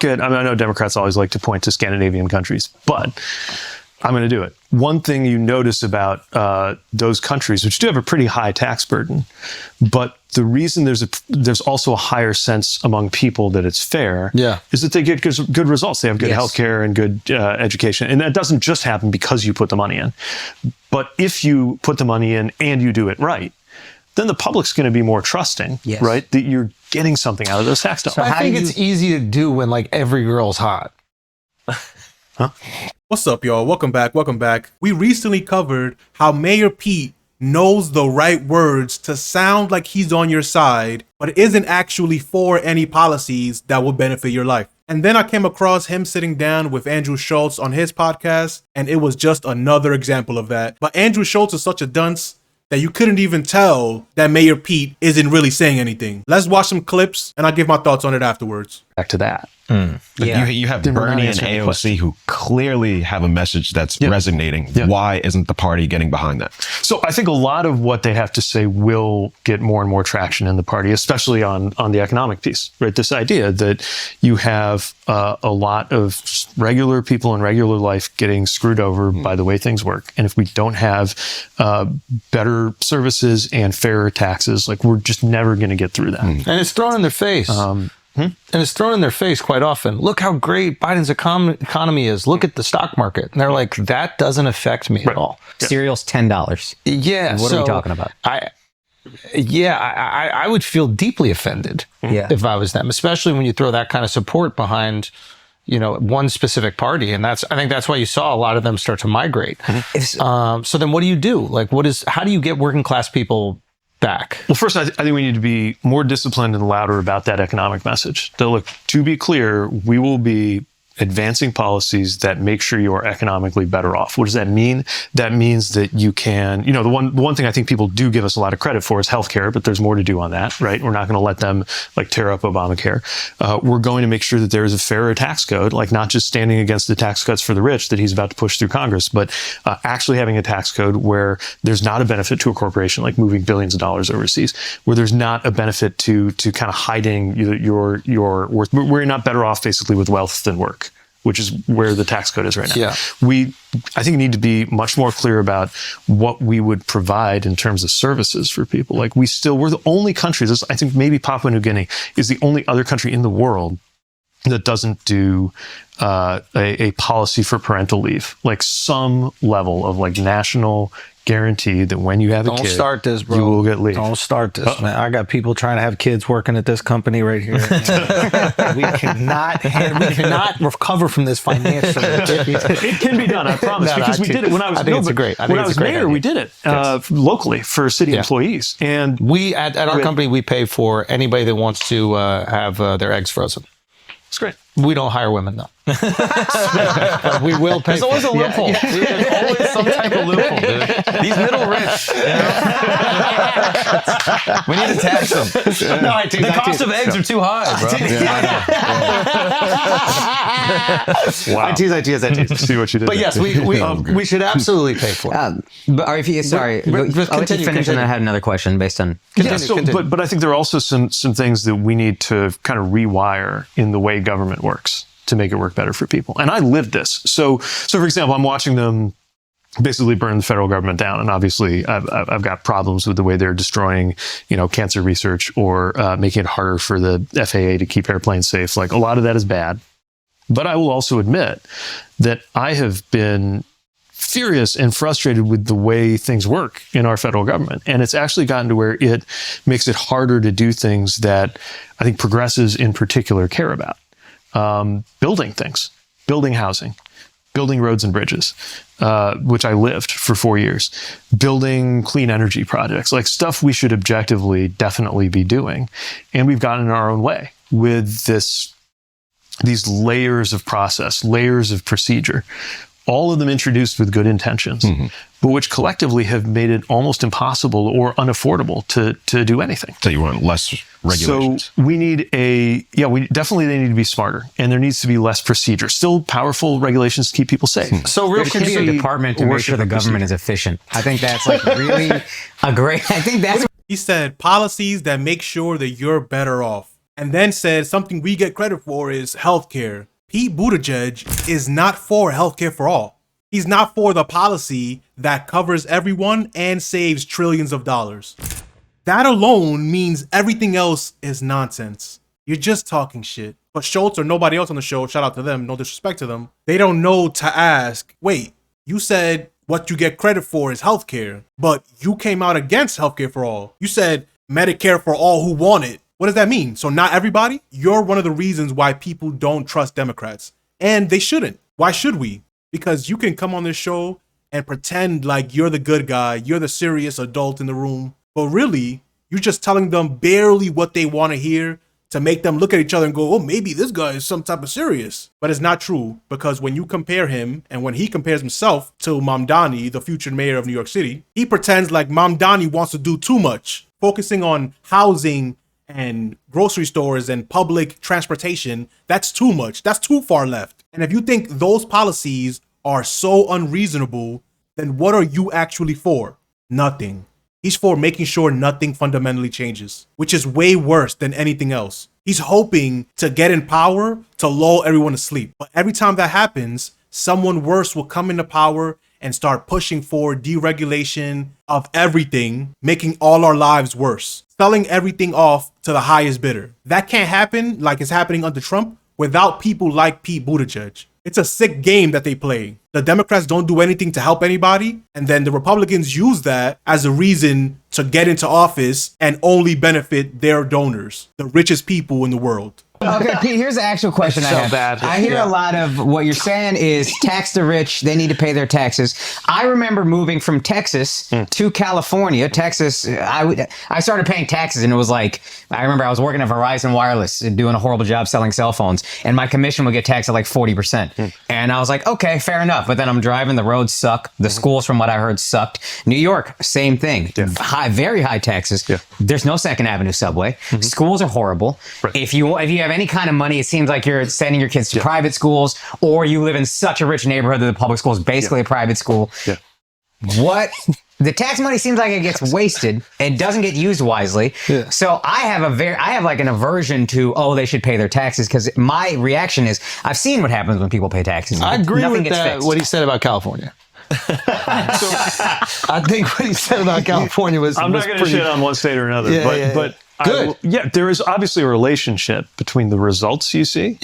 at, I mean, I know Democrats always like to point to Scandinavian countries, but I'm going to do it. One thing you notice about those countries, which do have a pretty high tax burden, but the reason there's also a higher sense among people that it's fair is that they get good results. They have good healthcare and good education. And that doesn't just happen because you put the money in. But if you put the money in and you do it right, then the public's going to be more trusting, right? That you're getting something out of those tax dollars. So I think it's easy to do when like every girl's hot. What's up, y'all? Welcome back. We recently covered how Mayor Pete knows the right words to sound like he's on your side, but isn't actually for any policies that will benefit your life. And then I came across him sitting down with Andrew Shultz on his podcast, and it was just another example of that. But Andrew Shultz is such a dunce that you couldn't even tell that Mayor Pete isn't really saying anything. Let's watch some clips, and I'll give my thoughts on it afterwards. Back to that. You have Bernie and AOC who clearly have a message that's resonating. Why isn't the party getting behind that? So I think a lot of what they have to say will get more and more traction in the party, especially on the economic piece, right? This idea that you have a lot of regular people in regular life getting screwed over by the way things work. And if we don't have better services and fairer taxes, like we're just never going to get through that. And it's thrown in their face. And it's thrown in their face quite often. Look how great Biden's economy is. Look at the stock market. And they're like, that doesn't affect me at all. Cereal's $10. Yeah. What are we talking about? I would feel deeply offended if I was them, especially when you throw that kind of support behind, one specific party. And I think that's why you saw a lot of them start to migrate. So then what do you do? Like, how do you get working class people back? Well, first, I think we need to be more disciplined and louder about that economic message. So look, to be clear, we will be advancing policies that make sure you are economically better off. What does that mean? That means that you can, the one thing I think people do give us a lot of credit for is healthcare, but there's more to do on that, right? We're not going to let them tear up Obamacare. We're going to make sure that there is a fairer tax code, not just standing against the tax cuts for the rich that he's about to push through Congress, but actually having a tax code where there's not a benefit to a corporation, like moving billions of dollars overseas, where there's not a benefit to kind of hiding your worth, where you're not better off basically with wealth than work, which is where the tax code is right now. I think need to be much more clear about what we would provide in terms of services for people. We're the only country, I think maybe Papua New Guinea is the only other country in the world that doesn't do a policy for parental leave, some level of national guarantee that when you have a kid, don't start this, bro. You will get leave. Don't start this, man. I got people trying to have kids working at this company right here. we cannot recover from this financially. It can be done, I promise, because we did it when I was mayor. We did it locally for city employees, and we at our company we pay for anybody that wants to have their eggs frozen. It's great. We don't hire women, though. But we will pay. There's always a loophole. There's always some type of loophole, dude. These middle rich, we need to tax them. The cost of eggs are too high, bro. Wow. I tease. See what you did. But yes, we should absolutely pay for it. But sorry, I'll let you finish, and then I had another question based on. But I think there are also some things that we need to kind of rewire in the way government works to make it work better for people. And I lived this. So for example, I'm watching them basically burn the federal government down. And obviously I've got problems with the way they're destroying, cancer research or making it harder for the FAA to keep airplanes safe. A lot of that is bad. But I will also admit that I have been furious and frustrated with the way things work in our federal government. And it's actually gotten to where it makes it harder to do things that I think progressives in particular care about. Building things, building housing, building roads and bridges, which I lived for 4 years, building clean energy projects, stuff we should objectively definitely be doing. And we've gotten in our own way with these layers of process, layers of procedure, all of them introduced with good intentions, but which collectively have made it almost impossible or unaffordable to do anything. So you want less regulations? So we need they need to be smarter, and there needs to be less procedure. Still powerful regulations to keep people safe. So there should be a department to make sure the government is efficient. I think that's really a great, I think that's. He said policies that make sure that you're better off. and then said something we get credit for is healthcare. Pete Buttigieg is not for healthcare for all. He's not for the policy that covers everyone and saves trillions of dollars. That alone means everything else is nonsense. You're just talking shit. But Shultz or nobody else on the show, shout out to them, no disrespect to them, they don't know to ask, wait, you said what you get credit for is healthcare, but you came out against healthcare for all. You said Medicare for all who want it. What does that mean? So not everybody? You're one of the reasons why people don't trust Democrats. And they shouldn't. Why should we? Because you can come on this show and pretend like you're the good guy, you're the serious adult in the room, but really, you're just telling them barely what they want to hear to make them look at each other and go, oh, maybe this guy is some type of serious. But it's not true, because when you compare him and when he compares himself to Mamdani, the future mayor of New York City, he pretends like Mamdani wants to do too much, focusing on housing and grocery stores and public transportation. That's too much. That's too far left. And if you think those policies are so unreasonable, then what are you actually for? Nothing. He's for making sure nothing fundamentally changes, which is way worse than anything else. He's hoping to get in power to lull everyone to sleep. But every time that happens, someone worse will come into power and start pushing for deregulation of everything, making all our lives worse, selling everything off to the highest bidder. That can't happen like it's happening under Trump without people like Pete Buttigieg. It's a sick game that they play. The Democrats don't do anything to help anybody, and then the Republicans use that as a reason to get into office and only benefit their donors, the richest people in the world. Okay, Pete, here's the actual question I have. Bad. I hear a lot of what you're saying is tax the rich, they need to pay their taxes. I remember moving from Texas to California. Texas, I started paying taxes, and it was like, I remember I was working at Verizon Wireless and doing a horrible job selling cell phones, and my commission would get taxed at like 40%. And I was like, okay, fair enough. But then I'm driving, the roads suck. The schools, from what I heard, sucked. New York, same thing. Very high taxes. There's no Second Avenue subway. Schools are horrible. Right. If you have any kind of money, it seems like you're sending your kids to private schools, or you live in such a rich neighborhood that the public school is basically a private school. What? The tax money seems like it gets wasted and doesn't get used wisely. So I have like an aversion to, they should pay their taxes, because my reaction is, I've seen what happens when people pay taxes. I agree with that, what he said about California. I think what he said about California was I'm not going to shit on one state or another, but good. There is obviously a relationship between the results you see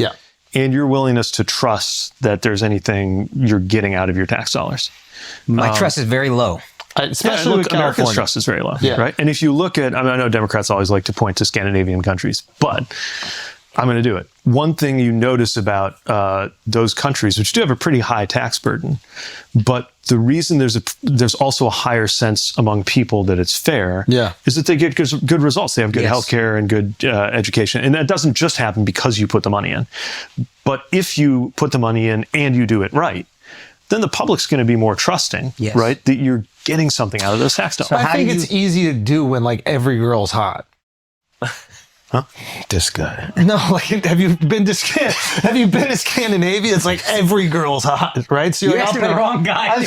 and your willingness to trust that there's anything you're getting out of your tax dollars. My trust is very low. Especially with America's trust is very low, right? And if you look at, I know Democrats always like to point to Scandinavian countries, but I'm going to do it. One thing you notice about those countries, which do have a pretty high tax burden, but the reason there's also a higher sense among people that it's fair is that they get good results. They have good healthcare and good education. And that doesn't just happen because you put the money in. But if you put the money in and you do it right, then the public's going to be more trusting, right? That you're getting something out of those tax dollars. So I think it's easy to do when like every girl's hot. Huh? This guy. No, like, have you been to Scandinavia? It's like every girl's hot, right? So you're asking the wrong guy.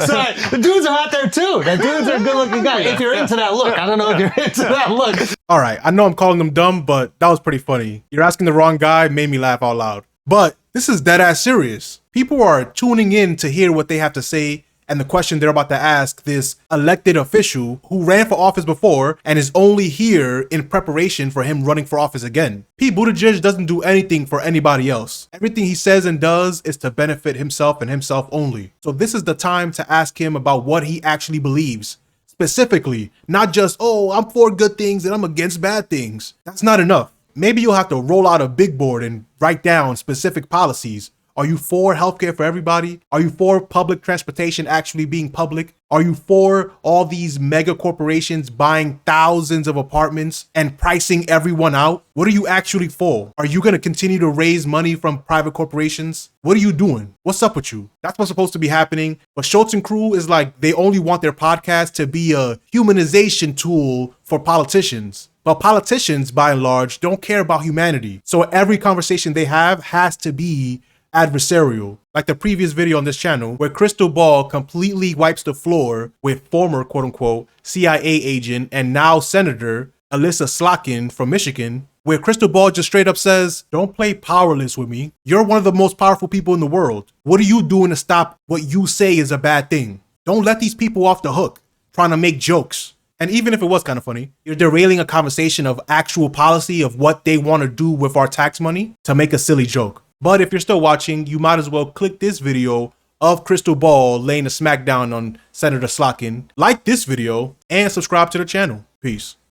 Sorry, the dudes are hot there too. The dudes are good-looking guys. If you're into that look, I don't know if you're into that look. All right, I know I'm calling them dumb, but that was pretty funny. You're asking the wrong guy made me laugh out loud. But this is dead ass serious. People are tuning in to hear what they have to say, and the question they're about to ask this elected official who ran for office before and is only here in preparation for him running for office again. Pete Buttigieg doesn't do anything for anybody else. Everything he says and does is to benefit himself and himself only. So this is the time to ask him about what he actually believes. Specifically, not just, I'm for good things and I'm against bad things. That's not enough. Maybe you'll have to roll out a big board and write down specific policies. Are you for healthcare for everybody? Are you for public transportation actually being public? Are you for all these mega corporations buying thousands of apartments and pricing everyone out? What are you actually for? Are you going to continue to raise money from private corporations? What are you doing? What's up with you? That's what's supposed to be happening. But Shultz and crew is like, they only want their podcast to be a humanization tool for politicians. But politicians, by and large, don't care about humanity. So every conversation they have has to be adversarial, like the previous video on this channel, where Crystal Ball completely wipes the floor with former quote-unquote CIA agent and now Senator Alyssa Slotkin from Michigan, where Crystal Ball just straight up says, don't play powerless with me. You're one of the most powerful people in the world. What are you doing to stop what you say is a bad thing? Don't let these people off the hook trying to make jokes. And even if it was kind of funny, you're derailing a conversation of actual policy of what they want to do with our tax money to make a silly joke. But if you're still watching, you might as well click this video of Crystal Ball laying a smackdown on Senator Slotkin, like this video, and subscribe to the channel. Peace.